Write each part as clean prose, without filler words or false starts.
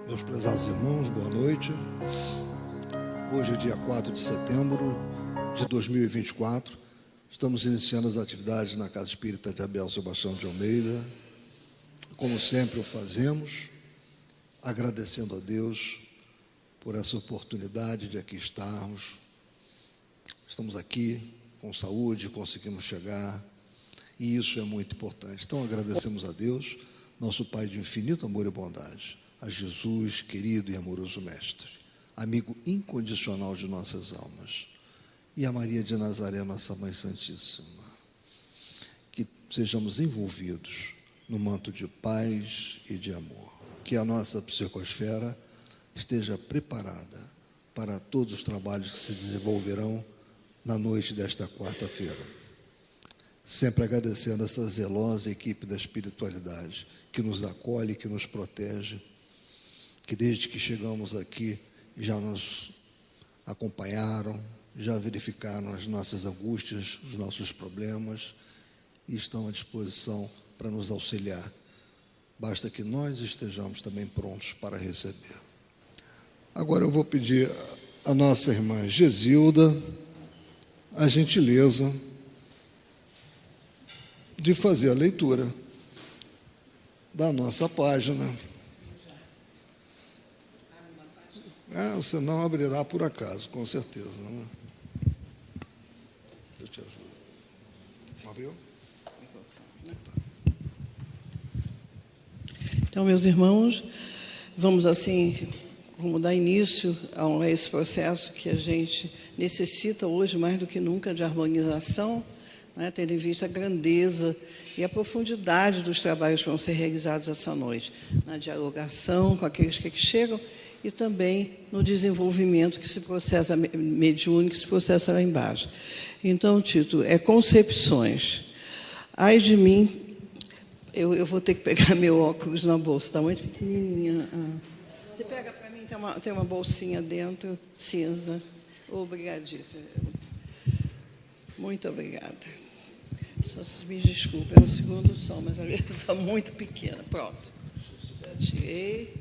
Meus prezados irmãos, boa noite. Hoje é dia 4 de setembro de 2024. Estamos iniciando as atividades na Casa Espírita de Abel Sebastião de Almeida. Como sempre o fazemos, agradecendo a Deus por essa oportunidade de aqui estarmos. Estamos aqui com saúde, conseguimos chegar, e isso é muito importante. Então agradecemos a Deus, nosso Pai de infinito amor e bondade, a Jesus, querido e amoroso Mestre, amigo incondicional de nossas almas, e a Maria de Nazaré, nossa Mãe Santíssima. Que sejamos envolvidos no manto de paz e de amor, que a nossa psicosfera esteja preparada para todos os trabalhos que se desenvolverão na noite desta quarta-feira. Sempre agradecendo essa zelosa equipe da espiritualidade, que nos acolhe, que nos protege, que desde que chegamos aqui já nos acompanharam, já verificaram as nossas angústias, os nossos problemas, e estão à disposição para nos auxiliar. Basta que nós estejamos também prontos para receber. Agora eu vou pedir à nossa irmã Gesilda a gentileza de fazer a leitura da nossa página. Você não abrirá por acaso, com certeza, né? Eu te ajudo. Abriu? Então, meus irmãos, vamos assim, como dar início a esse processo que a gente necessita hoje mais do que nunca de harmonização, né, tendo em vista a grandeza e a profundidade dos trabalhos que vão ser realizados essa noite, na dialogação com aqueles que chegam e também no desenvolvimento que se processa, mediúnico, que se processa lá embaixo. Então, o título é Concepções. Ai de mim, eu vou ter que pegar meu óculos na bolsa, está muito pequenininha. Você pega para mim, tem uma bolsinha dentro, cinza. Obrigadíssima. Muito obrigada. Só me desculpe, é um segundo só, mas a letra está muito pequena. Pronto. Já tirei.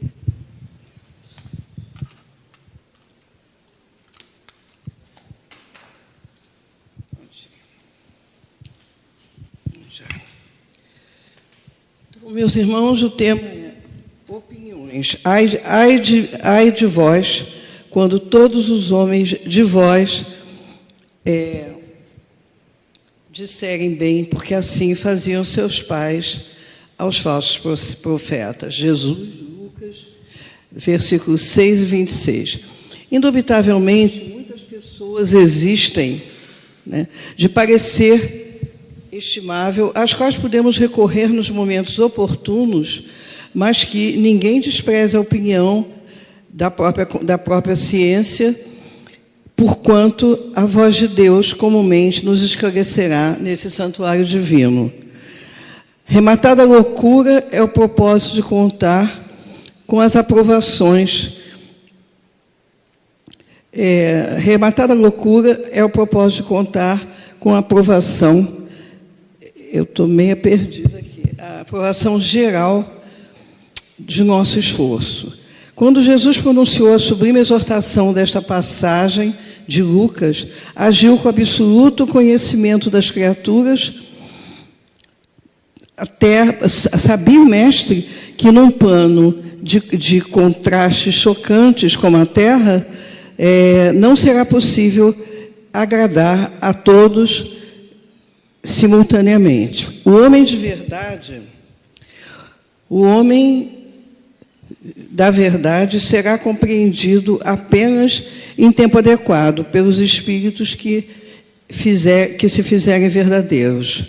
Então, meus irmãos, o tema é opiniões. Ai de vós, quando todos os homens de vós disserem bem, porque assim faziam seus pais aos falsos profetas. Jesus, Lucas, versículos 6 e 26. Indubitavelmente, muitas pessoas existem, né, de parecer estimável, às quais podemos recorrer nos momentos oportunos, mas que ninguém despreze a opinião da própria ciência, porquanto a voz de Deus comumente nos esclarecerá nesse santuário divino. Rematada a loucura é o propósito de contar com as aprovações. Rematada a loucura é o propósito de contar com a aprovação. Eu estou meio perdida aqui. A aprovação geral de nosso esforço. Quando Jesus pronunciou a sublime exortação desta passagem de Lucas, agiu com absoluto conhecimento das criaturas. Até sabia o Mestre que num plano de contrastes chocantes como a Terra, não será possível agradar a todos simultaneamente. O homem de verdade, o homem da verdade será compreendido apenas em tempo adequado pelos espíritos que se fizerem verdadeiros.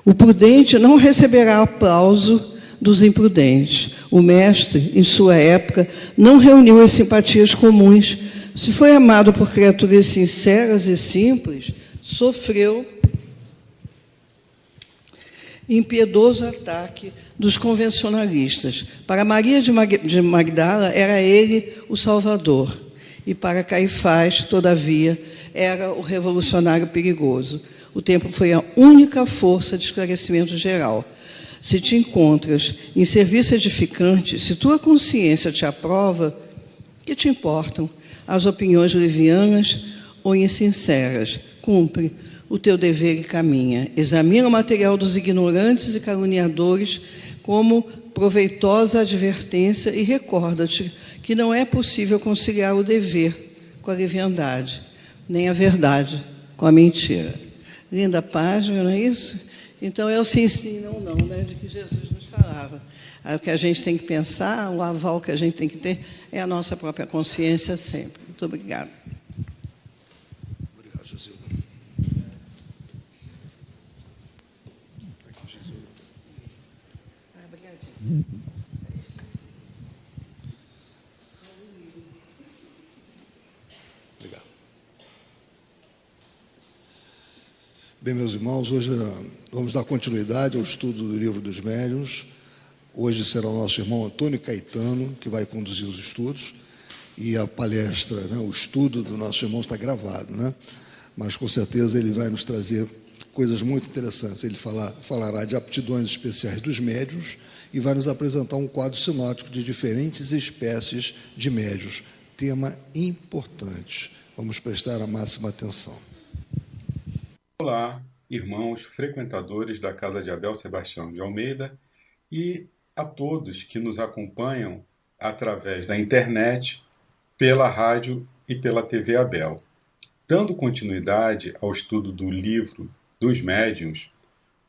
O prudente não receberá aplauso dos imprudentes. O mestre, em sua época, não reuniu as simpatias comuns. Se foi amado por criaturas sinceras e simples, sofreu impiedoso ataque dos convencionalistas. Para Maria de Magdala, era ele o Salvador. E para Caifás, todavia, era o revolucionário perigoso. O tempo foi a única força de esclarecimento geral. Se te encontras em serviço edificante, se tua consciência te aprova, que te importam as opiniões levianas ou insinceras? Cumpre o teu dever e caminha. Examina o material dos ignorantes e caluniadores como proveitosa advertência e recorda-te que não é possível conciliar o dever com a leviandade, nem a verdade com a mentira. Linda página, não é isso? Então, é o sim, sim, não, não, né, de que Jesus nos falava. O que a gente tem que pensar, o aval que a gente tem que ter, é a nossa própria consciência sempre. Muito obrigada. Obrigado, Josilda. Obrigadíssimo. Obrigado. Bem, meus irmãos, hoje vamos dar continuidade ao estudo do Livro dos Médiuns. Hoje será o nosso irmão Antônio Caetano que vai conduzir os estudos, e a palestra, né, o estudo do nosso irmão está gravado, né? Mas com certeza ele vai nos trazer coisas muito interessantes. Ele falará de aptidões especiais dos médiuns e vai nos apresentar um quadro sinótico de diferentes espécies de médiuns. Tema importante. Vamos prestar a máxima atenção. Olá, irmãos frequentadores da Casa de Abel Sebastião de Almeida e a todos que nos acompanham através da internet, pela rádio e pela TV Abel. Dando continuidade ao estudo do Livro dos Médiuns,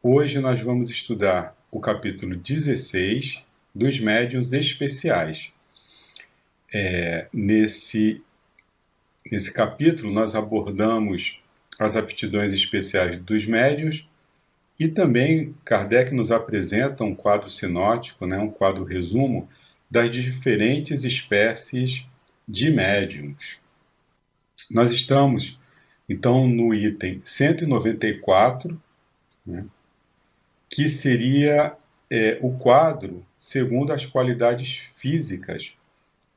hoje nós vamos estudar o capítulo 16 dos Médiuns Especiais. Nesse capítulo nós abordamos as aptidões especiais dos médiuns e também Kardec nos apresenta um quadro sinótico, né, um quadro resumo das diferentes espécies de médiuns. Nós estamos, então, no item 194, né, que seria o quadro segundo as qualidades físicas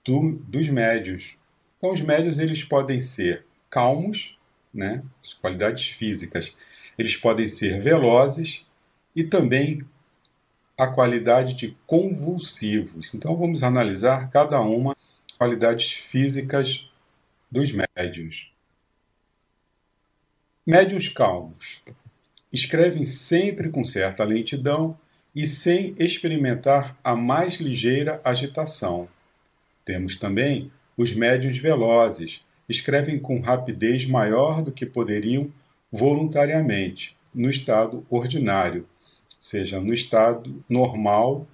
dos médiuns. Então, os médiuns eles podem ser calmos, né, as qualidades físicas, eles podem ser velozes e também a qualidade de convulsivos. Então, vamos analisar cada uma das qualidades físicas dos médiuns. Médiuns calmos escrevem sempre com certa lentidão e sem experimentar a mais ligeira agitação. Temos também os médiuns velozes, escrevem com rapidez maior do que poderiam voluntariamente, no estado ordinário, ou seja, no estado normal,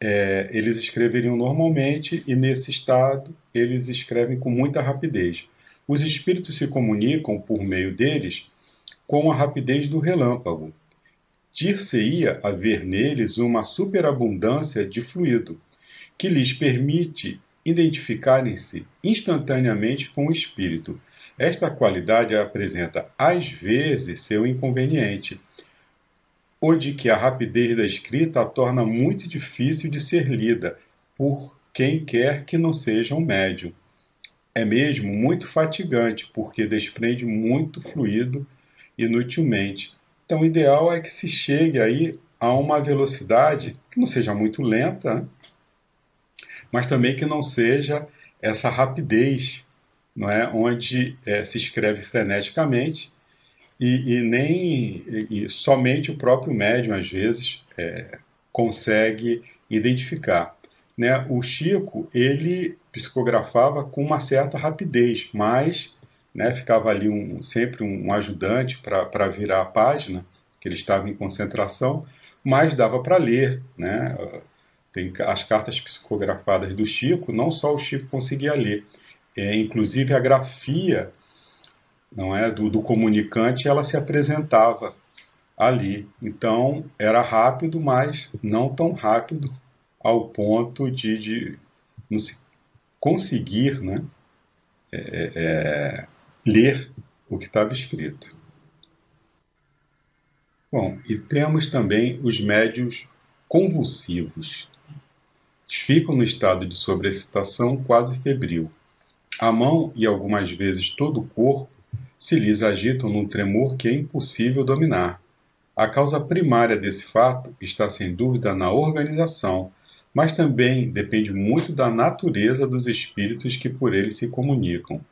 eles escreveriam normalmente e nesse estado eles escrevem com muita rapidez. Os espíritos se comunicam por meio deles com a rapidez do relâmpago. Dir-se-ia haver neles uma superabundância de fluido, que lhes permite identificarem-se instantaneamente com o espírito. Esta qualidade apresenta, às vezes, seu inconveniente, o de que a rapidez da escrita a torna muito difícil de ser lida por quem quer que não seja um médium. É mesmo muito fatigante, porque desprende muito fluido inutilmente. Então, o ideal é que se chegue aí a uma velocidade que não seja muito lenta, né? Mas também que não seja essa rapidez, não é? Onde se escreve freneticamente e somente o próprio médium, às vezes, consegue identificar. Né? O Chico, ele psicografava com uma certa rapidez, mas, né, ficava ali sempre um ajudante para virar a página, que ele estava em concentração, mas dava para ler, né? Tem as cartas psicografadas do Chico, não só o Chico conseguia ler, inclusive a grafia, não é, do comunicante, ela se apresentava ali. Então, era rápido, mas não tão rápido ao ponto de não se conseguir, né, ler o que estava escrito. Bom, e temos também os médiuns convulsivos. Ficam no estado de sobreexcitação quase febril. A mão e algumas vezes todo o corpo se lhes agitam num tremor que é impossível dominar. A causa primária desse fato está sem dúvida na organização, mas também depende muito da natureza dos espíritos que por ele se comunicam.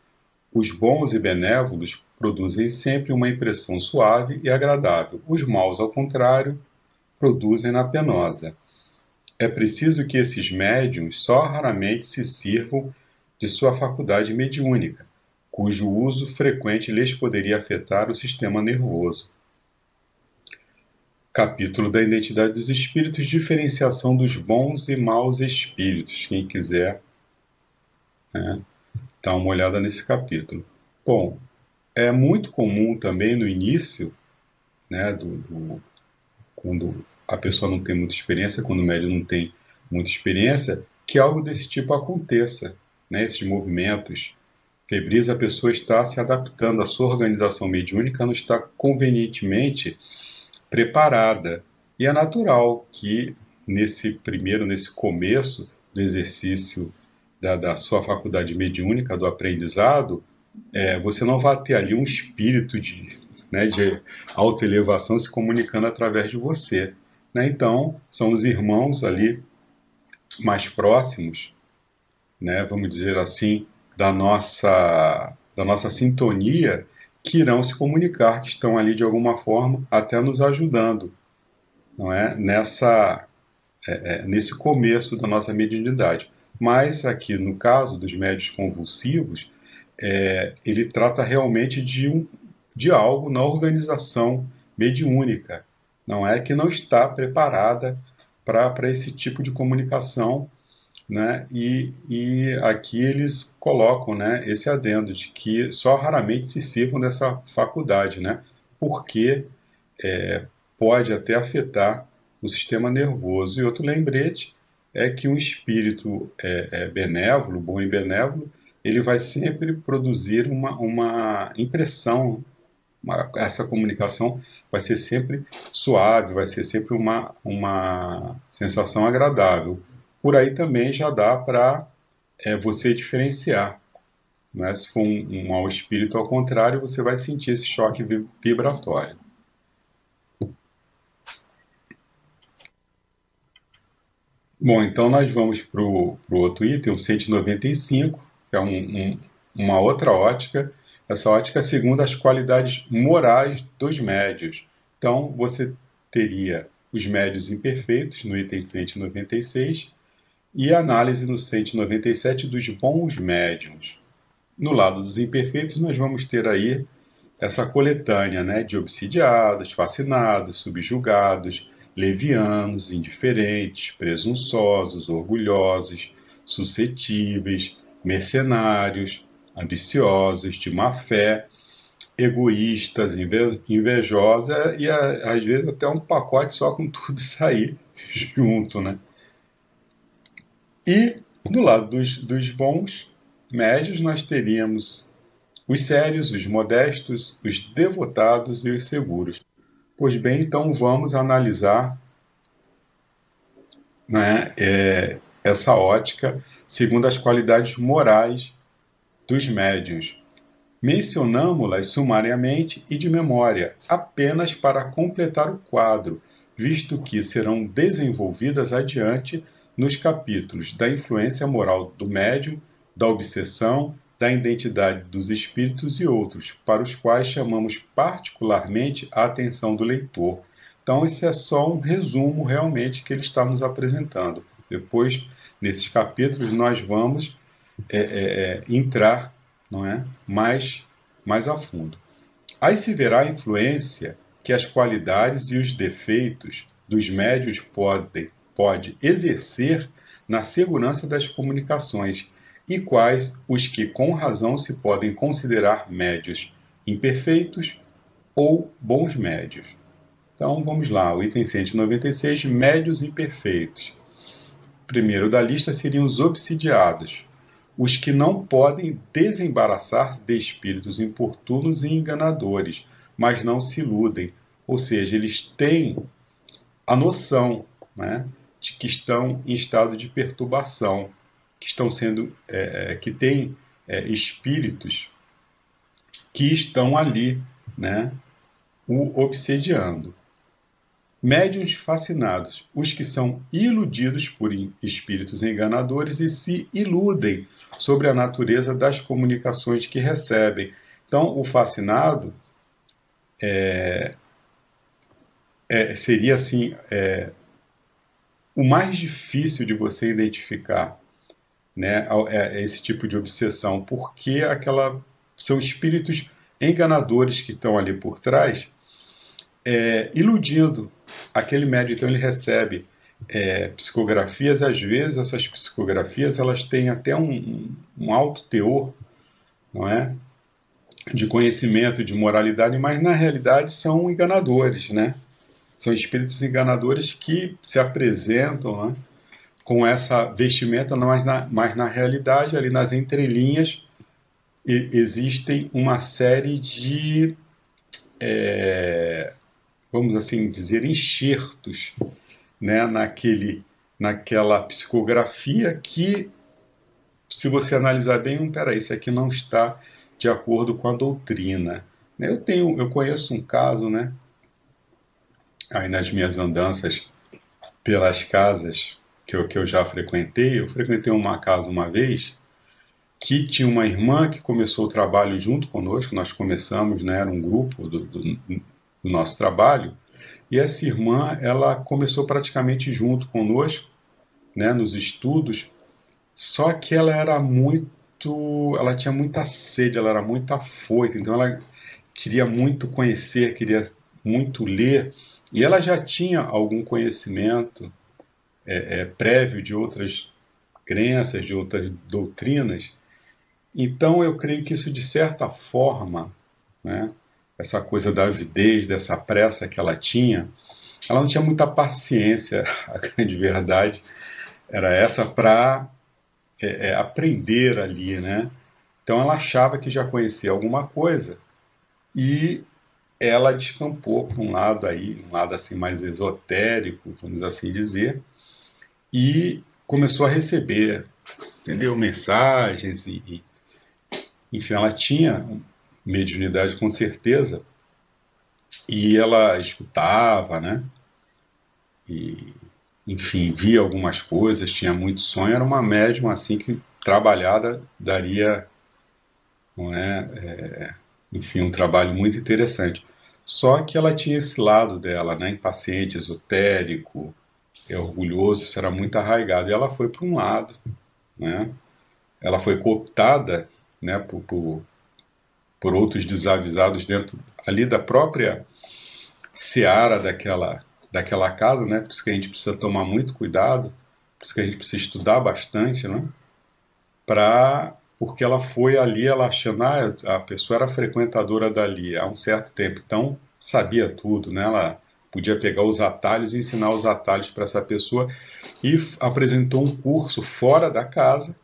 Os bons e benévolos produzem sempre uma impressão suave e agradável. Os maus, ao contrário, produzem-na penosa. É preciso que esses médiuns só raramente se sirvam de sua faculdade mediúnica, cujo uso frequente lhes poderia afetar o sistema nervoso. Capítulo da Identidade dos Espíritos, diferenciação dos bons e maus espíritos. Quem quiser, né, dar uma olhada nesse capítulo. Bom, é muito comum também no início, né, quando a pessoa não tem muita experiência, quando o médium não tem muita experiência, que algo desse tipo aconteça, né, esses movimentos febris, a pessoa está se adaptando à sua organização mediúnica, não está convenientemente preparada. E é natural que nesse começo do exercício da sua faculdade mediúnica, do aprendizado, você não vai ter ali um espírito de alta elevação se comunicando através de você. Né? Então, são os irmãos ali mais próximos, né, vamos dizer assim, da nossa sintonia, que irão se comunicar, que estão ali de alguma forma até nos ajudando, não é? Nesse começo da nossa mediunidade. Mas aqui no caso dos médiuns convulsivos, ele trata realmente de algo na organização mediúnica, não é, que não está preparada para esse tipo de comunicação, né? E aqui eles colocam, né, esse adendo de que só raramente se sirvam dessa faculdade, né, porque pode até afetar o sistema nervoso. E outro lembrete é que um espírito benévolo, bom e benévolo, ele vai sempre produzir uma impressão, essa comunicação vai ser sempre suave, vai ser sempre uma sensação agradável. Por aí também já dá para você diferenciar. Né? Se for um mau espírito, ao contrário, você vai sentir esse choque vibratório. Bom, então nós vamos para o outro item, o 195, que é uma outra ótica. Essa ótica segundo as qualidades morais dos médios. Então, você teria os médios imperfeitos, no item 196, e a análise no 197 dos bons médiuns. No lado dos imperfeitos, nós vamos ter aí essa coletânea, né, de obsidiados, fascinados, subjugados, levianos, indiferentes, presunçosos, orgulhosos, suscetíveis, mercenários, ambiciosos, de má fé, egoístas, invejosos, e às vezes até um pacote só com tudo isso aí junto, né? E do lado dos bons médios nós teríamos os sérios, os modestos, os devotados e os seguros. Pois bem, então vamos analisar, né, essa ótica segundo as qualidades morais dos médiuns. Mencionamo-las sumariamente e de memória, apenas para completar o quadro, visto que serão desenvolvidas adiante nos capítulos da influência moral do médium, da obsessão, da identidade dos espíritos e outros, para os quais chamamos particularmente a atenção do leitor. Então, isso é só um resumo realmente que ele está nos apresentando. Depois, nesses capítulos, nós vamos entrar, não é, mais a fundo. Aí se verá a influência que as qualidades e os defeitos dos médiuns pode exercer na segurança das comunicações e quais os que com razão se podem considerar médios imperfeitos ou bons médios. Então vamos lá, o item 196, médios imperfeitos. Primeiro da lista seriam os obsidiados, os que não podem desembaraçar de espíritos importunos e enganadores, mas não se iludem, ou seja, eles têm a noção, né, de que estão em estado de perturbação, que estão sendo, que têm espíritos que estão ali, né, o obsediando. Médiuns fascinados, os que são iludidos por espíritos enganadores e se iludem sobre a natureza das comunicações que recebem. Então, o fascinado seria assim, o mais difícil de você identificar, né, esse tipo de obsessão, porque são espíritos enganadores que estão ali por trás, iludindo aquele médium. Então ele recebe psicografias, às vezes essas psicografias elas têm até um alto teor, não é, de conhecimento, de moralidade, mas na realidade são enganadores, né? São espíritos enganadores que se apresentam, né, com essa vestimenta, mas na realidade, ali nas entrelinhas, existem uma série de, vamos assim dizer, enxertos, né, naquela psicografia que, se você analisar bem, peraí, isso aqui não está de acordo com a doutrina. Eu conheço um caso, né, aí nas minhas andanças pelas casas que eu já frequentei. Eu frequentei uma casa uma vez que tinha uma irmã que começou o trabalho junto conosco. Nós começamos, né, era um grupo do nosso trabalho, e essa irmã ela começou praticamente junto conosco, né, nos estudos, só que ela tinha muita sede, ela era muito afoita, então ela queria muito conhecer, queria muito ler, e ela já tinha algum conhecimento prévio de outras crenças, de outras doutrinas. Então eu creio que isso, de certa forma, né, essa coisa da avidez, dessa pressa que ela não tinha muita paciência, a grande verdade era essa, para aprender ali, né? Então ela achava que já conhecia alguma coisa e ela descampou para um lado assim mais esotérico, vamos assim dizer, e começou a receber, entendeu, mensagens enfim, ela tinha mediunidade com certeza, e ela escutava, né? E, enfim, via algumas coisas, tinha muito sonho. Era uma médium assim que, trabalhada, daria, não enfim, um trabalho muito interessante. Só que ela tinha esse lado dela, né, impaciente, esotérico, orgulhoso, isso era muito arraigado. E ela foi para um lado, né? Ela foi cooptada, né, por outros desavisados dentro ali da própria seara daquela casa, né? Por isso que a gente precisa tomar muito cuidado, por isso que a gente precisa estudar bastante, né? Porque ela foi ali, ela achando, a pessoa era frequentadora dali há um certo tempo, então sabia tudo, né? Ela podia pegar os atalhos e ensinar os atalhos para essa pessoa, e apresentou um curso fora da casa,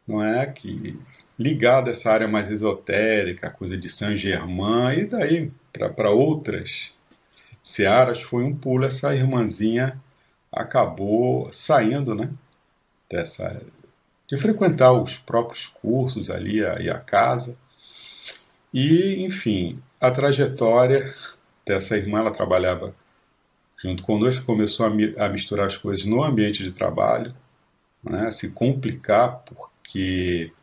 não é? Que ligado a essa área mais esotérica, coisa de Saint-Germain, e daí para outras searas foi um pulo. Essa irmãzinha acabou saindo, né, de frequentar os próprios cursos ali e a casa. E, enfim, a trajetória dessa irmã, ela trabalhava junto conosco, começou a misturar as coisas no ambiente de trabalho, né, a se complicar, porque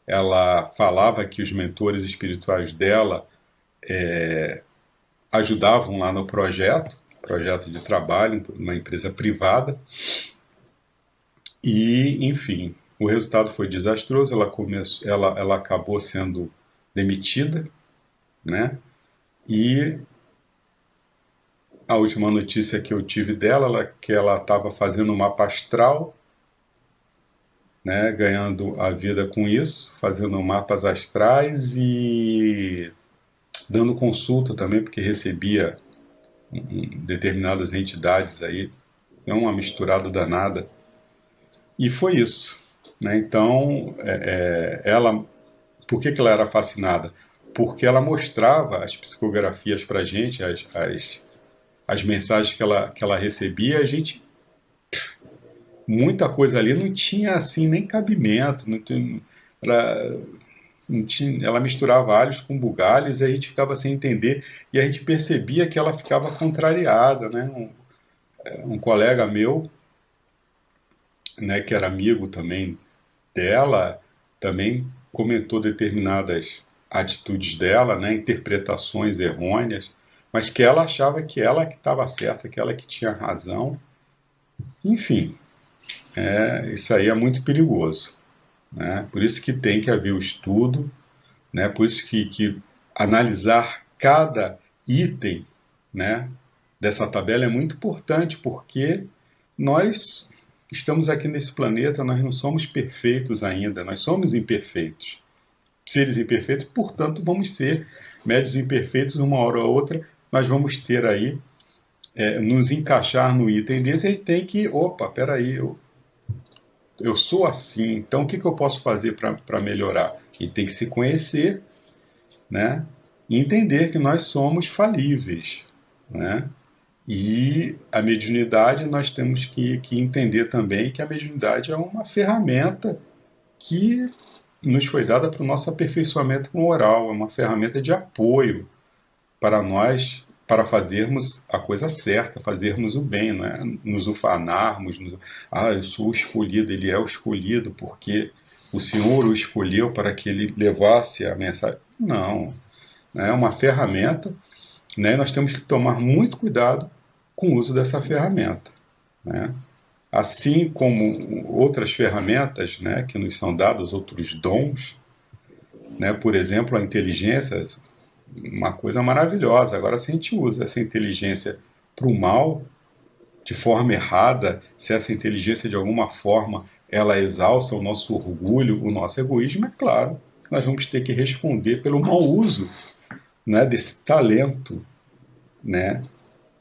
ela falava que os mentores espirituais dela ajudavam lá no projeto de trabalho, uma empresa privada, e, enfim, o resultado foi desastroso. Ela acabou sendo demitida, né? E a última notícia que eu tive dela que ela estava fazendo um mapa astral, né, ganhando a vida com isso, fazendo mapas astrais e dando consulta também, porque recebia determinadas entidades aí, é uma misturada danada. E foi isso, né? Então, por que ela era fascinada? Porque ela mostrava as psicografias para a gente, as mensagens que ela recebia. A gente, muita coisa ali não tinha assim nem cabimento, ela misturava alhos com bugalhos, e a gente ficava sem entender, e a gente percebia que ela ficava contrariada, né? Um colega meu, né, que era amigo também dela, também comentou determinadas atitudes dela, né, interpretações errôneas, mas que ela achava que ela que estava certa, que ela que tinha razão. Enfim, isso aí é muito perigoso, né? Por isso que tem que haver o estudo, né? Por isso que analisar cada item, né, dessa tabela é muito importante, porque nós estamos aqui nesse planeta, nós não somos perfeitos ainda, nós somos imperfeitos. Seres imperfeitos, portanto, vamos ser médios imperfeitos, uma hora ou outra, nós vamos ter aí, nos encaixar no item desse, a gente tem que, peraí, eu sou assim, então o que eu posso fazer para melhorar? A gente tem que se conhecer, né? E entender que nós somos falíveis, né? E a mediunidade, nós temos que entender também que a mediunidade é uma ferramenta que nos foi dada para o nosso aperfeiçoamento moral, é uma ferramenta de apoio para nós, para fazermos a coisa certa, fazermos o bem, né? Nos ufanarmos, eu sou o escolhido, ele é o escolhido porque o Senhor o escolheu para que ele levasse a mensagem. Não, é uma ferramenta, né? Nós temos que tomar muito cuidado com o uso dessa ferramenta, né? Assim como outras ferramentas, né, que nos são dadas, outros dons, né? Por exemplo, a inteligência, uma coisa maravilhosa. Agora, se a gente usa essa inteligência para o mal, de forma errada, se essa inteligência de alguma forma ela exalça o nosso orgulho, o nosso egoísmo, é claro que nós vamos ter que responder pelo mau uso, né, desse talento, né,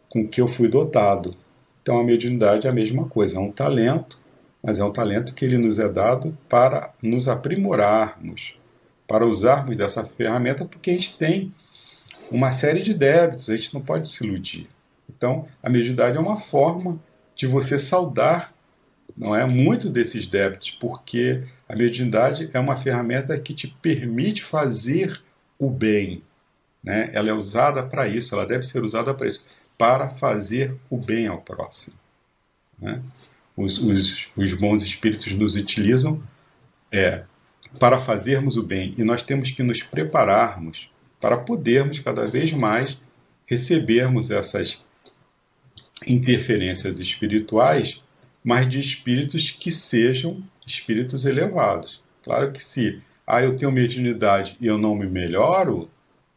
com que eu fui dotado. Então a mediunidade é a mesma coisa, é um talento, mas é um talento que ele nos é dado para nos aprimorarmos, para usarmos dessa ferramenta, porque a gente tem uma série de débitos, a gente não pode se iludir. Então a mediunidade é uma forma de você saldar, não é, muito desses débitos, porque a mediunidade é uma ferramenta que te permite fazer o bem, né? Ela é usada para isso, ela deve ser usada para isso, para fazer o bem ao próximo, né? Os bons espíritos nos utilizam para fazermos o bem, e nós temos que nos prepararmos para podermos cada vez mais recebermos essas interferências espirituais, mas de espíritos que sejam espíritos elevados. Claro que se eu tenho mediunidade e eu não me melhoro,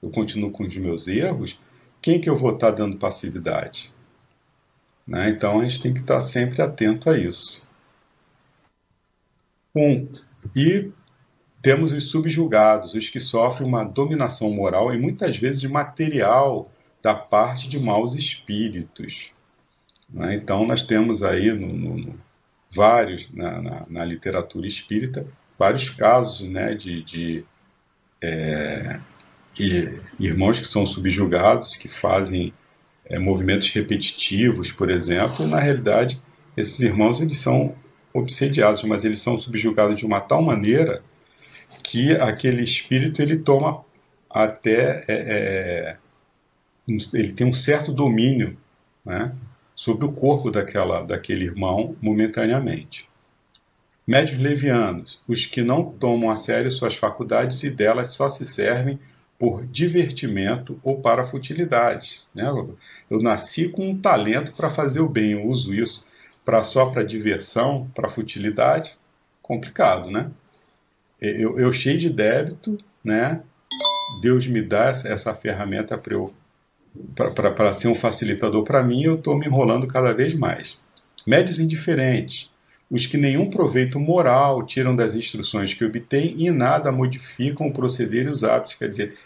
eu continuo com os meus erros, quem que eu vou estar dando passividade? Né? Então a gente tem que estar sempre atento a isso. E temos os subjugados, os que sofrem uma dominação moral e muitas vezes material da parte de maus espíritos. Né? Então nós temos aí vários, na literatura espírita, vários casos, né, de irmãos que são subjugados, que fazem movimentos repetitivos, por exemplo. Na realidade, esses irmãos eles são obsediados, mas eles são subjugados de uma tal maneira que aquele espírito ele toma até ele tem um certo domínio, né, sobre o corpo daquele irmão momentaneamente. Médiuns levianos, os que não tomam a sério suas faculdades e delas só se servem por divertimento ou para futilidade, né? Eu nasci com um talento para fazer o bem, eu uso isso só para diversão, para futilidade, complicado, né? Eu cheio de débito, né? Deus me dá essa ferramenta para ser um facilitador para mim, eu estou me enrolando cada vez mais. Médios indiferentes, os que nenhum proveito moral tiram das instruções que obtêm e nada modificam o proceder e os hábitos. Quer dizer,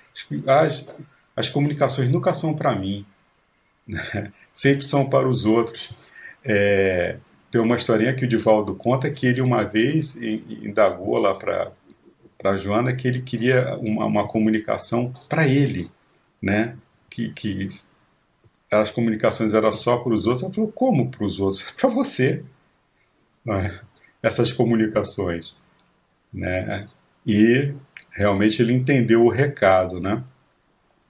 as comunicações nunca são para mim, né? Sempre são para os outros. Tem uma historinha que o Divaldo conta que ele uma vez indagou lá para Joana que ele queria uma comunicação para ele, né? Que as comunicações eram só para os outros. Ela falou, como para os outros? Para você. Essas comunicações, né? E realmente ele entendeu o recado, né?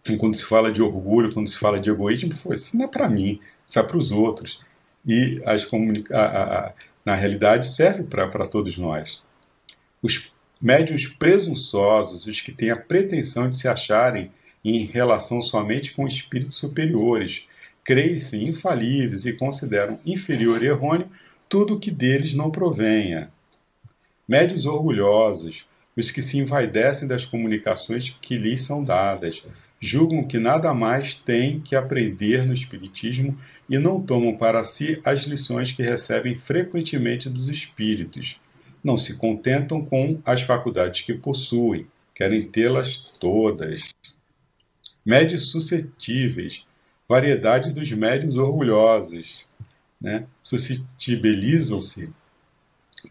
E quando se fala de orgulho, quando se fala de egoísmo, isso não é para mim, isso é para os outros. E na realidade serve para todos nós. Os médiuns presunçosos, os que têm a pretensão de se acharem em relação somente com espíritos superiores, creem-se infalíveis e consideram inferior e errôneo tudo o que deles não provenha. Médiuns orgulhosos, os que se envaidecem das comunicações que lhes são dadas, julgam que nada mais têm que aprender no Espiritismo e não tomam para si as lições que recebem frequentemente dos espíritos. Não se contentam com as faculdades que possuem, querem tê-las todas. Médiuns suscetíveis, variedade dos médiuns orgulhosos, né? Suscetibilizam-se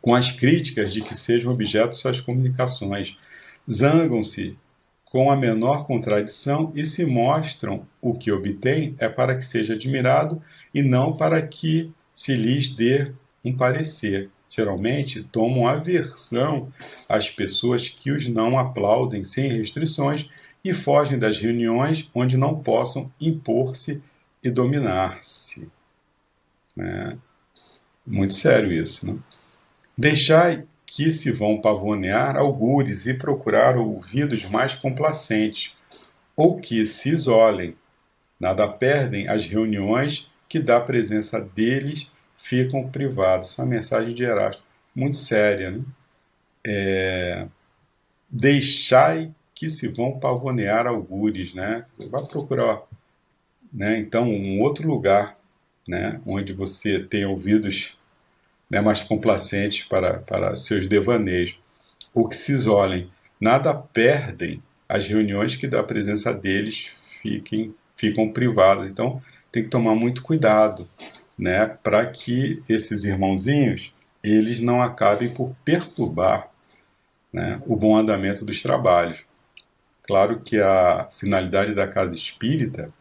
com as críticas de que sejam objeto suas comunicações, zangam-se com a menor contradição e se mostram o que obtêm é para que seja admirado e não para que se lhes dê um parecer. Geralmente tomam aversão às pessoas que os não aplaudem sem restrições e fogem das reuniões onde não possam impor-se e dominar-se. Muito sério isso, né? Deixai que se vão pavonear algures e procurar ouvidos mais complacentes, ou que se isolem. Nada perdem as reuniões que da presença deles ficam privados. Essa é uma mensagem de Erasto, muito séria, né? Deixai que se vão pavonear algures, né? Vai procurar, né, então, um outro lugar, né, onde você tem ouvidos, né, mais complacentes para seus devaneios. Ou que se isolem. Nada perdem as reuniões que da presença deles ficam privadas. Então, tem que tomar muito cuidado, né, para que esses irmãozinhos eles não acabem por perturbar, né, o bom andamento dos trabalhos. Claro que a finalidade da casa espírita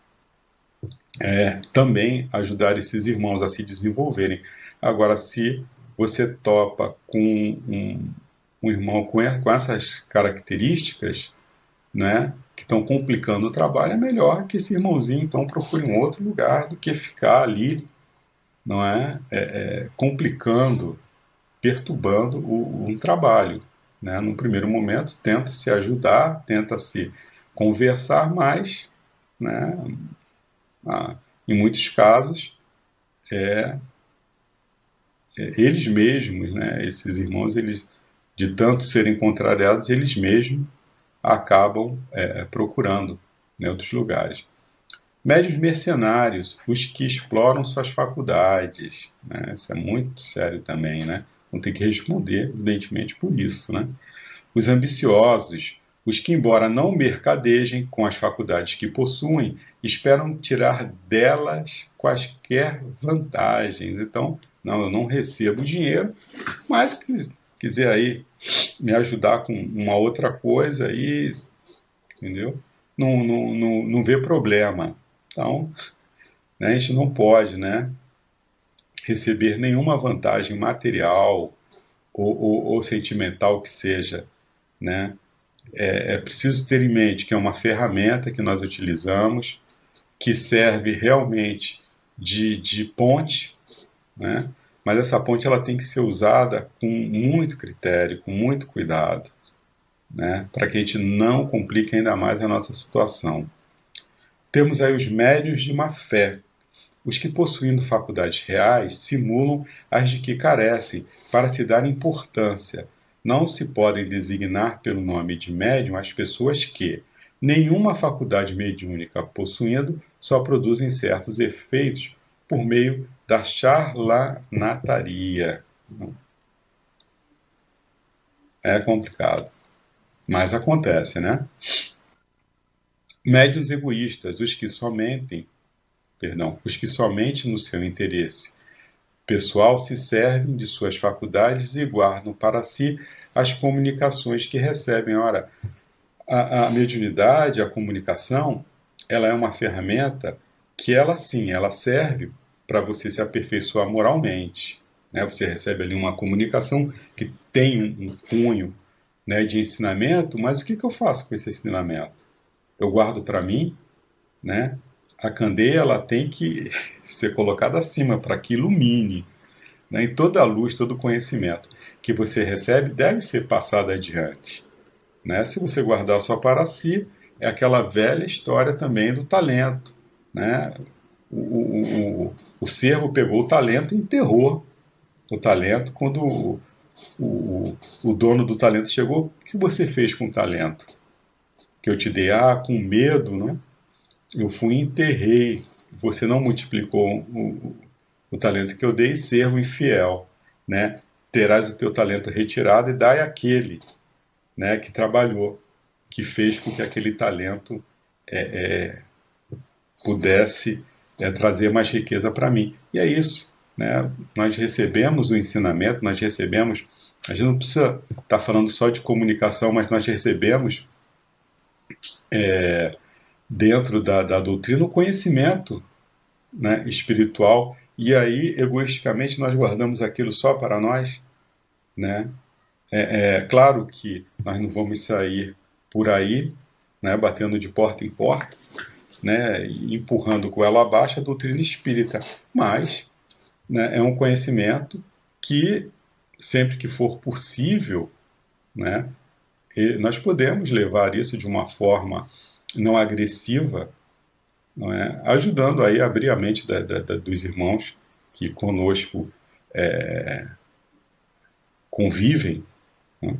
é também ajudar esses irmãos a se desenvolverem. Agora, se você topa com um irmão com essas características, né, que estão complicando o trabalho, é melhor que esse irmãozinho então procure um outro lugar do que ficar ali, não complicando, perturbando um trabalho, né? No primeiro momento, tenta se ajudar, tenta se conversar, mas, né, em muitos casos, eles mesmos, né, esses irmãos, eles, de tanto serem contrariados, eles mesmos acabam procurando, né, outros lugares. Médiuns mercenários, os que exploram suas faculdades, né? Isso é muito sério também, né? Vão ter que responder, evidentemente, por isso, né? Os ambiciosos, os que, embora não mercadejem com as faculdades que possuem, esperam tirar delas quaisquer vantagens. Então, não, eu não recebo dinheiro, mas se quiser aí me ajudar com uma outra coisa aí, entendeu? Não vê problema. Então, né, a gente não pode, né, receber nenhuma vantagem material ou sentimental que seja, né? É preciso ter em mente que é uma ferramenta que nós utilizamos, que serve realmente de ponte, né? Mas essa ponte ela tem que ser usada com muito critério, com muito cuidado, né? Para que a gente não complique ainda mais a nossa situação. Temos aí os médiuns de má fé, os que, possuindo faculdades reais, simulam as de que carecem, para se dar importância. Não se podem designar pelo nome de médium as pessoas que, nenhuma faculdade mediúnica possuindo, só produzem certos efeitos por meio da charlatanaria. É complicado, mas acontece, né? Médiuns egoístas, os que somente no seu interesse pessoal se servem de suas faculdades e guardam para si as comunicações que recebem. Ora, a mediunidade, a comunicação, ela é uma ferramenta que ela serve para você se aperfeiçoar moralmente, né? Você recebe ali uma comunicação que tem um cunho, né, de ensinamento, mas o que eu faço com esse ensinamento? Eu guardo para mim, né? A candeia ela tem que ser colocada acima para que ilumine, né? E toda a luz, todo o conhecimento que você recebe deve ser passado adiante, né? Se você guardar só para si, é aquela velha história também do talento, né? O cervo pegou o talento e enterrou o talento. Quando o dono do talento chegou, o que você fez com o talento? Que eu te dei, com medo, né? Eu fui e enterrei. Você não multiplicou o talento que eu dei, servo infiel, né? Terás o teu talento retirado e dai àquele, né, que trabalhou, que fez com que aquele talento pudesse trazer mais riqueza para mim. E é isso, né? Nós recebemos o ensinamento, nós recebemos, a gente não precisa estar falando só de comunicação, mas nós recebemos dentro da doutrina o conhecimento, né, espiritual, e aí egoisticamente nós guardamos aquilo só para nós, né? Claro que nós não vamos sair por aí, né, batendo de porta em porta, né, empurrando com ela abaixo a doutrina espírita, mas, né, é um conhecimento que, sempre que for possível, né, nós podemos levar isso de uma forma não agressiva, não é? Ajudando aí a abrir a mente dos irmãos que conosco convivem, né?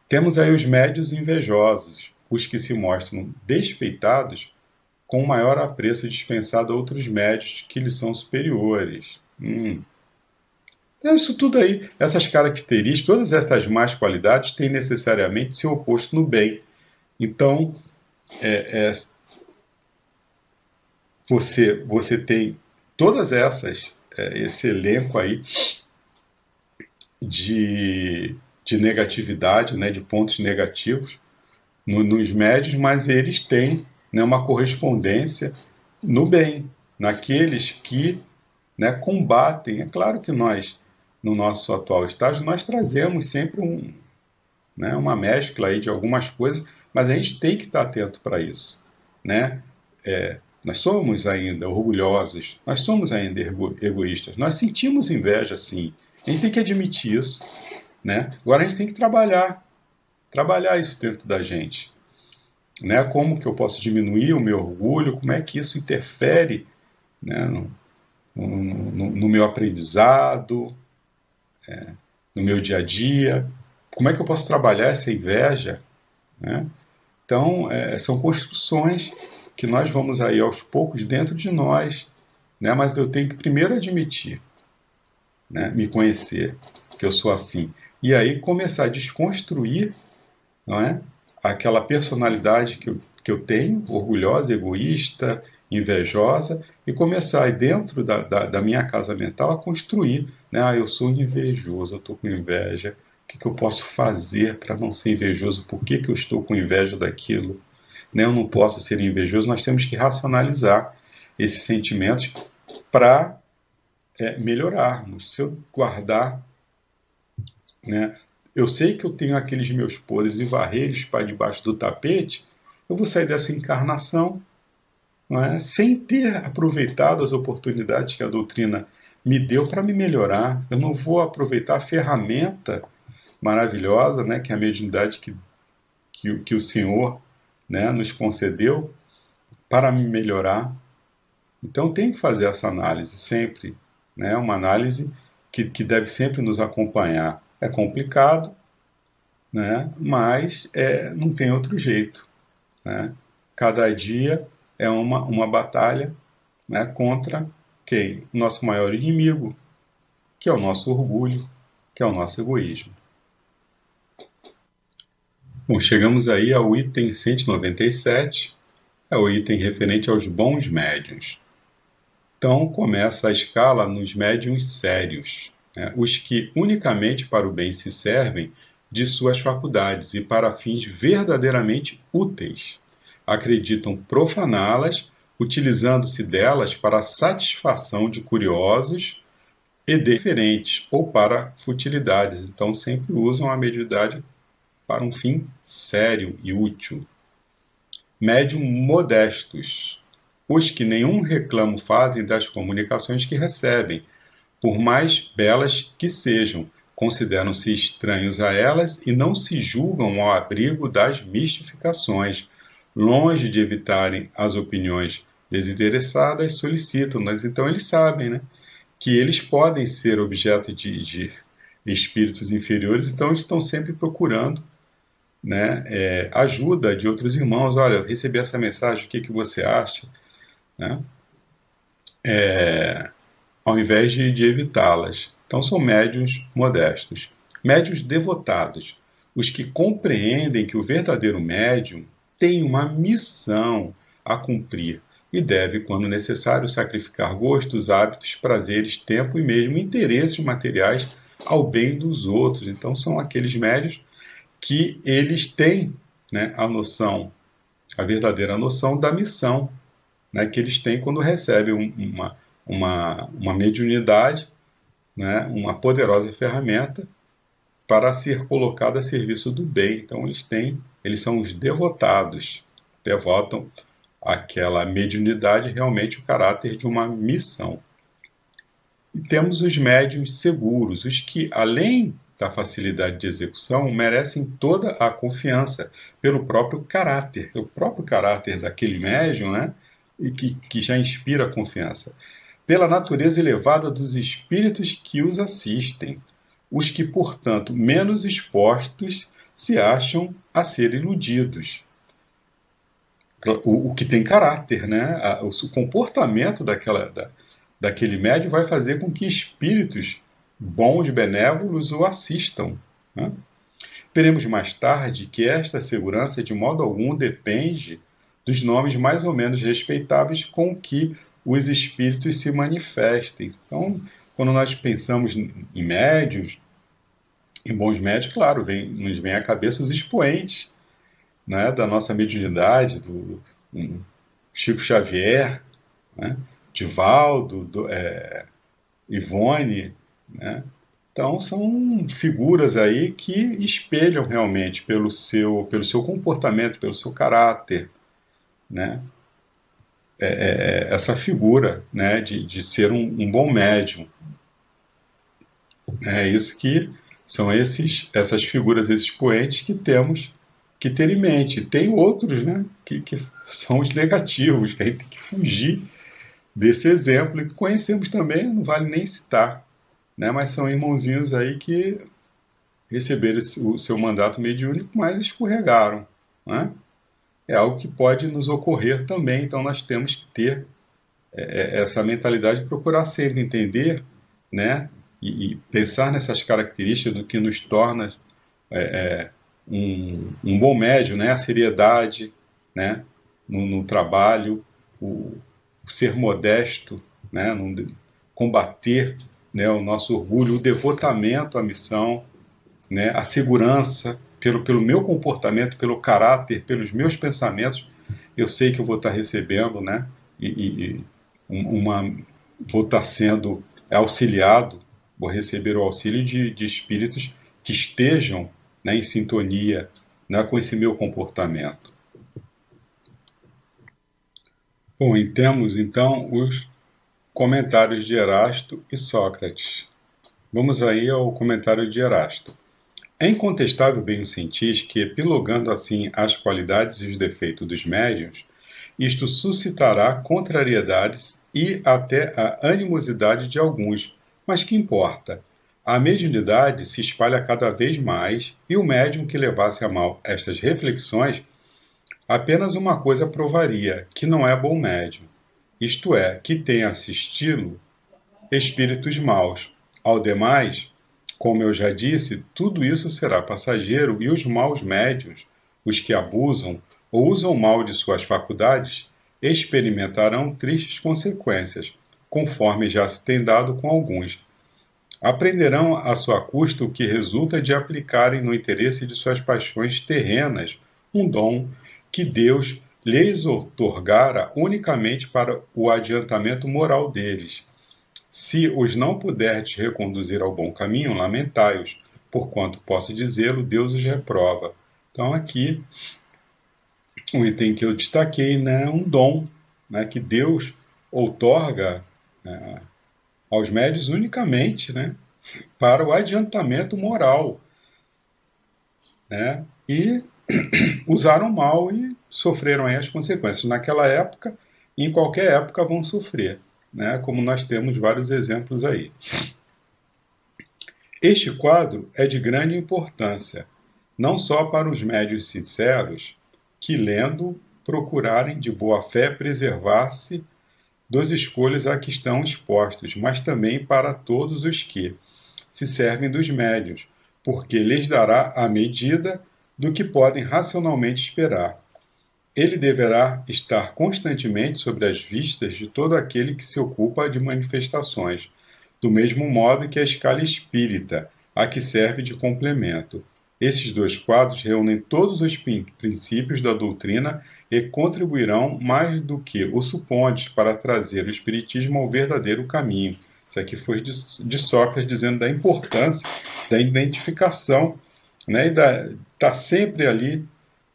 Temos aí os médios invejosos, os que se mostram despeitados com o maior apreço dispensado a outros médios que lhes são superiores. Então, isso tudo aí, essas características, todas essas más qualidades têm necessariamente seu oposto no bem. Então, você tem todas esse elenco aí de negatividade, né, de pontos negativos nos médios, mas eles têm, né, uma correspondência no bem, naqueles que, né, combatem. É claro que nós, no nosso atual estágio, nós trazemos sempre uma mescla aí de algumas coisas, mas a gente tem que estar atento para isso, né? Nós somos ainda orgulhosos, nós somos ainda egoístas, nós sentimos inveja, sim. A gente tem que admitir isso, né? Agora a gente tem que trabalhar isso dentro da gente, né? Como que eu posso diminuir o meu orgulho? Como é que isso interfere, né, no meu aprendizado, no meu dia a dia? Como é que eu posso trabalhar essa inveja, né? Então, são construções que nós vamos aí aos poucos dentro de nós, né? Mas eu tenho que primeiro admitir, né? Me conhecer, que eu sou assim. E aí começar a desconstruir, não é? Aquela personalidade que eu tenho, orgulhosa, egoísta, invejosa, e começar aí dentro da minha casa mental a construir, né? Eu sou invejoso, eu estou com inveja. O que eu posso fazer para não ser invejoso? Por que eu estou com inveja daquilo? Né? Eu não posso ser invejoso. Nós temos que racionalizar esses sentimentos para melhorarmos. Se eu guardar, né, eu sei que eu tenho aqueles meus podres e varrer eles para debaixo do tapete, eu vou sair dessa encarnação, não é, sem ter aproveitado as oportunidades que a doutrina me deu para me melhorar. Eu não vou aproveitar a ferramenta maravilhosa, né, que é a mediunidade que o Senhor, né, nos concedeu para me melhorar. Então tem que fazer essa análise sempre, né, uma análise que deve sempre nos acompanhar. É complicado, né, mas não tem outro jeito, né? Cada dia é uma batalha, né, contra quem? O nosso maior inimigo, que é o nosso orgulho, que é o nosso egoísmo. Bom, chegamos aí ao item 197, é o item referente aos bons médiuns. Então, começa a escala nos médiuns sérios, né, os que unicamente para o bem se servem de suas faculdades e para fins verdadeiramente úteis. Acreditam profaná-las, utilizando-se delas para a satisfação de curiosos e diferentes, ou para futilidades. Então, sempre usam a mediunidade para um fim sério e útil. Médium modestos, os que nenhum reclamo fazem das comunicações que recebem, por mais belas que sejam, consideram-se estranhos a elas e não se julgam ao abrigo das mistificações. Longe de evitarem as opiniões desinteressadas, solicitam-nas. Então eles sabem, né, que eles podem ser objeto de espíritos inferiores, então eles estão sempre procurando, né, ajuda de outros irmãos. Olha, eu recebi essa mensagem, o que você acha? Né? Ao invés de evitá-las. Então são médiuns modestos. Médiuns devotados, os que compreendem que o verdadeiro médium tem uma missão a cumprir e deve, quando necessário, sacrificar gostos, hábitos, prazeres, tempo e mesmo interesses materiais ao bem dos outros. Então são aqueles médiuns que eles têm, né, a verdadeira noção da missão, né, que eles têm quando recebem uma mediunidade, né, uma poderosa ferramenta para ser colocada a serviço do bem. Então eles são os devotados, devotam àquela mediunidade realmente o caráter de uma missão. E temos os médiuns seguros, os que, além da facilidade de execução, merecem toda a confiança pelo próprio caráter daquele médium, né, e que já inspira confiança, pela natureza elevada dos espíritos que os assistem, os que, portanto, menos expostos se acham a ser iludidos. O que tem caráter, né? O comportamento daquele médium vai fazer com que espíritos bons, benévolos o assistam. Né? Veremos mais tarde que esta segurança de modo algum depende dos nomes mais ou menos respeitáveis com que os espíritos se manifestem. Então, quando nós pensamos em médiuns, em bons médiuns, claro, nos vem à cabeça os expoentes, né, da nossa mediunidade, do Chico Xavier, né, Divaldo, Ivone, né? Então são figuras aí que espelham realmente pelo seu comportamento, pelo seu caráter, né? Essa figura, né, de ser um bom médium. É isso que são essas figuras, esses poentes que temos que ter em mente. Tem outros, né, que são os negativos, que a gente tem que fugir desse exemplo, e que conhecemos também, não vale nem citar, né, mas são irmãozinhos aí que receberam o seu mandato mediúnico, mas escorregaram, né? É algo que pode nos ocorrer também, então nós temos que ter essa mentalidade de procurar sempre entender, né, e pensar nessas características do que nos torna um bom médium, né, a seriedade, né, no trabalho, o ser modesto, né, combater, né, o nosso orgulho, o devotamento à missão, né, a segurança, pelo meu comportamento, pelo caráter, pelos meus pensamentos, eu sei que eu vou estar recebendo, né, vou estar sendo auxiliado, vou receber o auxílio de espíritos que estejam, né, em sintonia, né, com esse meu comportamento. Bom, e temos então os comentários de Erasto e Sócrates. Vamos aí ao comentário de Erasto. É incontestável, bem o sentis, que, epilogando assim as qualidades e os defeitos dos médiuns, isto suscitará contrariedades e até a animosidade de alguns, mas que importa? A mediunidade se espalha cada vez mais e o médium que levasse a mal estas reflexões, apenas uma coisa provaria, que não é bom médium, isto é, que tem assisti-lo espíritos maus. Ao demais, como eu já disse, tudo isso será passageiro e os maus médiuns, os que abusam ou usam mal de suas faculdades, experimentarão tristes consequências, conforme já se tem dado com alguns. Aprenderão a sua custa o que resulta de aplicarem no interesse de suas paixões terrenas um dom que Deus lhes outorgara unicamente para o adiantamento moral deles. Se os não puderdes reconduzir ao bom caminho, lamentai-os, porquanto posso dizê-lo, Deus os reprova. Então aqui, o item que eu destaquei, né, é um dom, né, que Deus outorga, né, aos médiuns unicamente, né, para o adiantamento moral, né, e usaram mal e sofreram aí as consequências. Naquela época, e em qualquer época vão sofrer, né, como nós temos vários exemplos aí. Este quadro é de grande importância, não só para os médiuns sinceros, que lendo procurarem de boa fé preservar-se das escolhas a que estão expostos, mas também para todos os que se servem dos médiuns, porque lhes dará a medida do que podem racionalmente esperar. Ele deverá estar constantemente sobre as vistas de todo aquele que se ocupa de manifestações, do mesmo modo que a escala espírita, a que serve de complemento. Esses dois quadros reúnem todos os princípios da doutrina e contribuirão mais do que o supondes para trazer o espiritismo ao verdadeiro caminho. Isso aqui foi de Sócrates dizendo da importância da identificação, né, e tá sempre ali,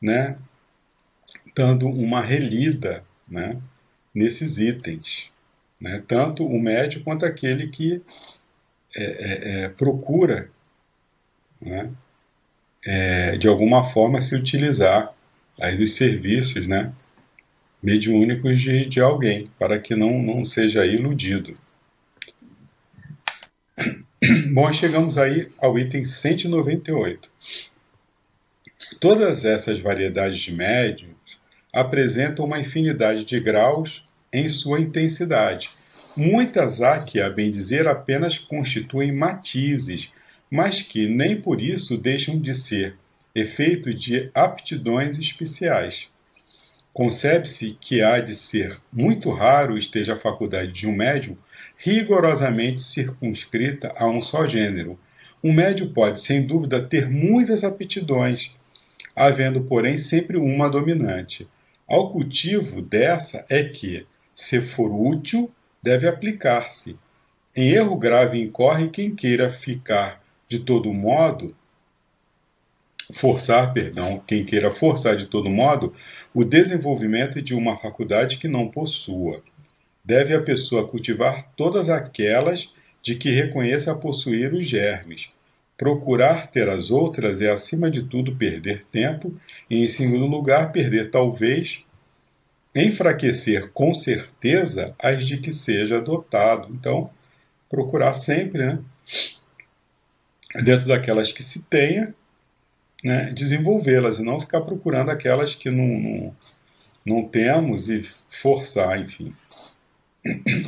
né, dando uma relida, né, nesses itens, né, tanto o médium quanto aquele que procura, né, de alguma forma se utilizar aí dos serviços, né, mediúnicos de alguém, para que não seja iludido. Bom, chegamos aí ao item 198. Todas essas variedades de médiums apresentam uma infinidade de graus em sua intensidade. Muitas há que, a bem dizer, apenas constituem matizes, mas que nem por isso deixam de ser efeito de aptidões especiais. Concebe-se que há de ser muito raro esteja a faculdade de um médium rigorosamente circunscrita a um só gênero. Um médium pode, sem dúvida, ter muitas aptidões, havendo, porém, sempre uma dominante. Ao cultivo dessa é que, se for útil, deve aplicar-se. Em erro grave incorre quem queira forçar de todo modo o desenvolvimento de uma faculdade que não possua. Deve a pessoa cultivar todas aquelas de que reconheça possuir os germes. Procurar ter as outras é, acima de tudo, perder tempo e, em segundo lugar, enfraquecer com certeza as de que seja dotado. Então, procurar sempre, né, dentro daquelas que se tenha, né, desenvolvê-las e não ficar procurando aquelas que não temos e forçar, enfim,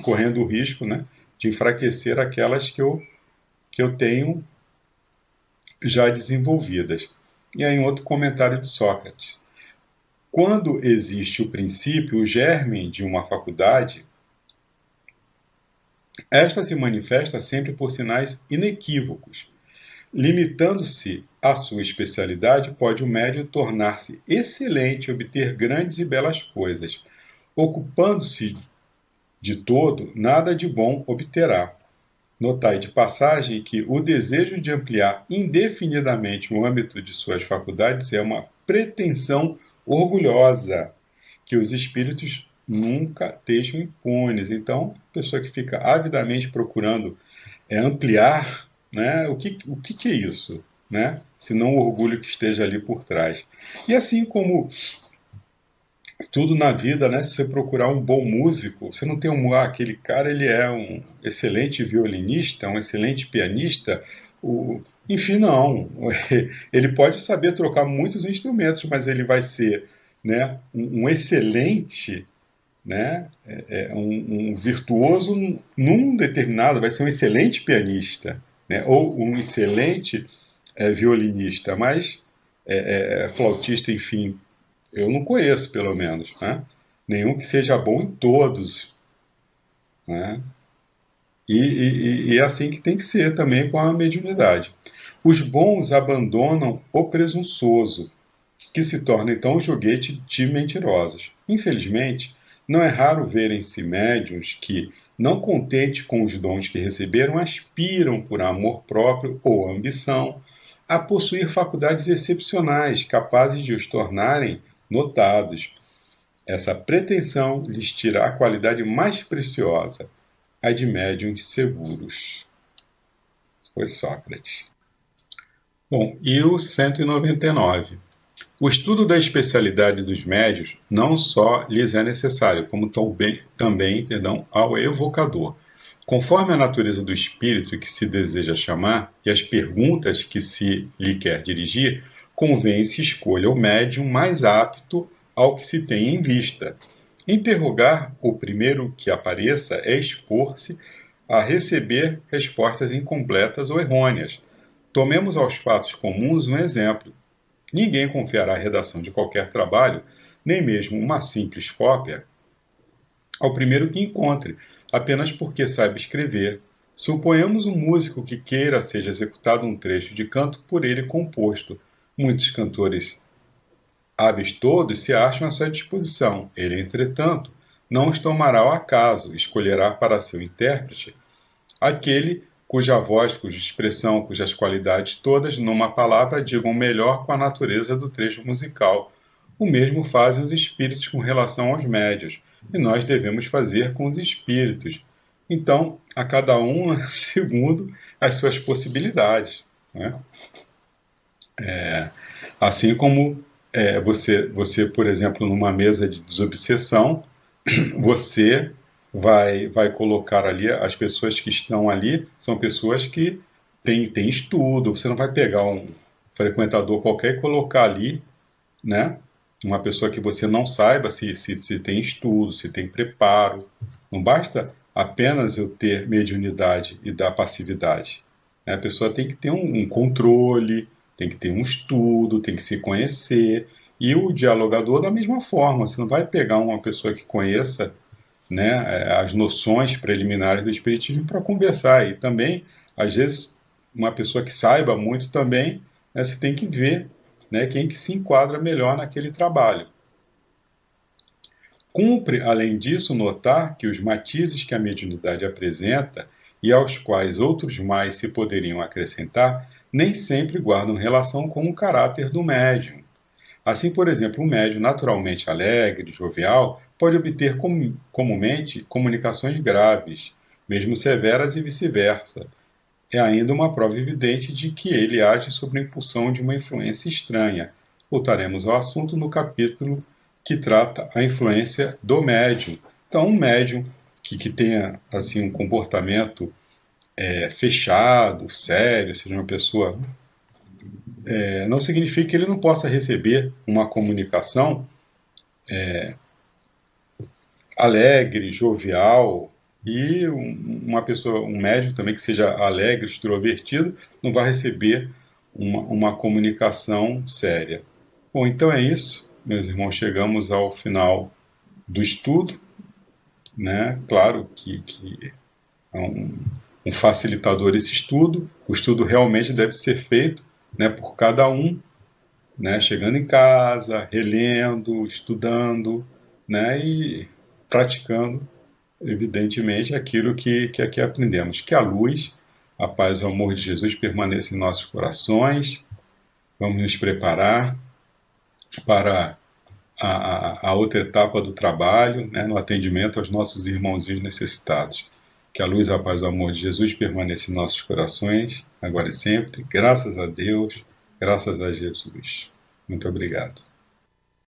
correndo o risco, né, de enfraquecer aquelas que eu tenho já desenvolvidas. E aí, outro comentário de Sócrates. Quando existe o princípio, o germe de uma faculdade, esta se manifesta sempre por sinais inequívocos. Limitando-se à sua especialidade, pode o médium tornar-se excelente e obter grandes e belas coisas. Ocupando-se de todo, nada de bom obterá. Notai de passagem que o desejo de ampliar indefinidamente o âmbito de suas faculdades é uma pretensão orgulhosa, que os espíritos nunca deixam impunes. Então, a pessoa que fica avidamente procurando ampliar, né, o que é isso? Né? Se não o orgulho que esteja ali por trás. E assim como tudo na vida, né, se você procurar um bom músico, você não tem aquele cara, ele é um excelente violinista, um excelente pianista, enfim, não. Ele pode saber trocar muitos instrumentos, mas ele vai ser, né, um excelente, né, um virtuoso num determinado, vai ser um excelente pianista, né, ou um excelente violinista, mas flautista, enfim, eu não conheço, pelo menos, né, nenhum que seja bom em todos, né. E é assim que tem que ser também com a mediunidade. Os bons abandonam o presunçoso, que se torna então um joguete de mentirosos. Infelizmente, não é raro verem-se médiuns que, não contentes com os dons que receberam, aspiram por amor próprio ou ambição, a possuir faculdades excepcionais, capazes de os tornarem notados. Essa pretensão lhes tira a qualidade mais preciosa, a de médiuns seguros. Foi Sócrates. Bom, e o 199. O estudo da especialidade dos médiuns não só lhes é necessário, como também ao evocador. Conforme a natureza do espírito que se deseja chamar e as perguntas que se lhe quer dirigir, convém se escolha o médium mais apto ao que se tem em vista. Interrogar o primeiro que apareça é expor-se a receber respostas incompletas ou errôneas. Tomemos aos fatos comuns um exemplo. Ninguém confiará a redação de qualquer trabalho, nem mesmo uma simples cópia, ao primeiro que encontre, apenas porque saiba escrever. Suponhamos um músico que queira seja executado um trecho de canto por ele composto. Muitos cantores hábeis todos se acham à sua disposição. Ele, entretanto, não os tomará ao acaso, escolherá para seu intérprete aquele cuja voz, cuja expressão, cujas qualidades todas, numa palavra, digam melhor com a natureza do trecho musical. O mesmo fazem os espíritos com relação aos médiuns, e nós devemos fazer com os espíritos. Então, a cada um, segundo as suas possibilidades. Né? Assim como você, por exemplo, numa mesa de desobsessão, você vai colocar ali, as pessoas que estão ali são pessoas que têm estudo. Você não vai pegar um frequentador qualquer e colocar ali, né, uma pessoa que você não saiba se tem estudo, se tem preparo. Não basta apenas eu ter mediunidade e dar passividade. A pessoa tem que ter um controle, tem que ter um estudo, tem que se conhecer. E o dialogador da mesma forma. Você não vai pegar uma pessoa que conheça, né, as noções preliminares do espiritismo para conversar. E também, às vezes, uma pessoa que saiba muito também, né, você tem que ver, né, quem que se enquadra melhor naquele trabalho. Cumpre, além disso, notar que os matizes que a mediunidade apresenta e aos quais outros mais se poderiam acrescentar, nem sempre guardam relação com o caráter do médium. Assim, por exemplo, um médium naturalmente alegre, jovial, pode obter comumente comunicações graves, mesmo severas e vice-versa. É ainda uma prova evidente de que ele age sob a impulsão de uma influência estranha. Voltaremos ao assunto no capítulo que trata a influência do médium. Então, um médium que tenha assim, um comportamento fechado, sério, seja uma pessoa... não significa que ele não possa receber uma comunicação alegre, jovial, e uma pessoa, um médium também que seja alegre, extrovertido, não vai receber uma comunicação séria. Bom, então é isso, meus irmãos, chegamos ao final do estudo, né? Claro que é um facilitador esse estudo. O estudo realmente deve ser feito, né, por cada um, né, chegando em casa, relendo, estudando, né, e praticando, evidentemente, aquilo que aqui aprendemos. Que a luz, a paz e o amor de Jesus permaneçam em nossos corações. Vamos nos preparar para a outra etapa do trabalho, né, no atendimento aos nossos irmãozinhos necessitados. Que a luz, a paz e o amor de Jesus permaneçam em nossos corações, agora e sempre. Graças a Deus, graças a Jesus. Muito obrigado.